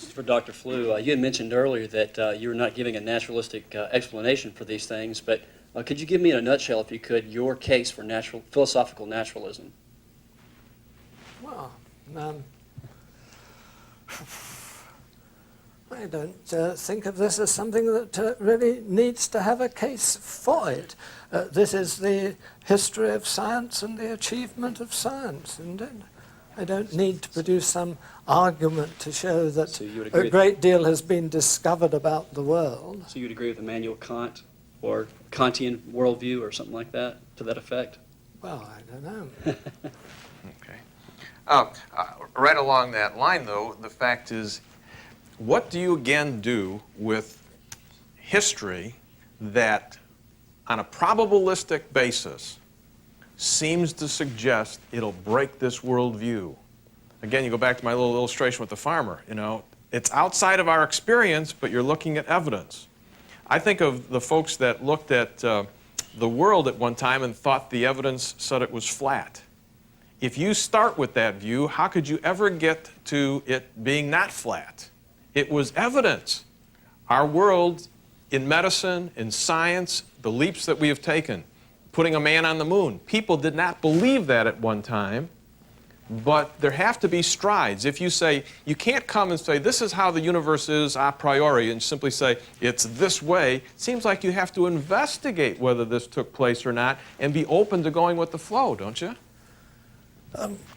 For Dr. Flew, you had mentioned earlier that you were not giving a naturalistic explanation for these things, but could you give me in a nutshell, if you could, your case for philosophical naturalism? Well, I don't think of this as something that really needs to have a case for it. This is the history of science and the achievement of science, and I don't need to produce some argument to show that a great deal has been discovered about the world. So you would agree with Immanuel Kant or Kantian worldview or something like that, to that effect? Well, I don't know. Okay. Right along that line, though, the fact is, what do you again do with history that, on a probabilistic basis, seems to suggest it'll break this worldview? Again, you go back to my little illustration with the farmer. You know, it's outside of our experience, but you're looking at evidence. I think of the folks that looked at the world at one time and thought the evidence said it was flat. If you start with that view, how could you ever get to it being not flat? It was evidence. Our world, in medicine, in science, the leaps that we have taken, putting a man on the moon, people did not believe that at one time, but there have to be strides. If you say, you can't come and say, this is how the universe is a priori, and simply say, it's this way, it seems like you have to investigate whether this took place or not and be open to going with the flow, don't you?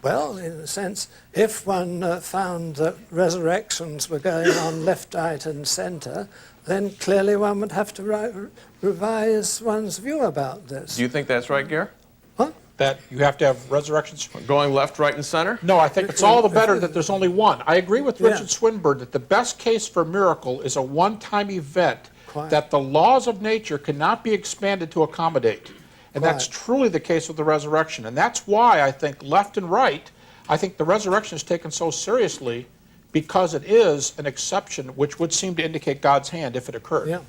Well, in a sense, if one found that resurrections were going on left, right, and centre, then clearly one would have to revise one's view about this. Do you think that's right, Gare? What? That you have to have resurrections? Going left, right, and center? No, I think it's all the better that there's only one. I agree with Richard Yeah. Swinburne that the best case for miracle is a one-time event that the laws of nature cannot be expanded to accommodate. And that's truly the case with the resurrection. And that's why I think left and right, I think the resurrection is taken so seriously because it is an exception which would seem to indicate God's hand if it occurred. Yeah.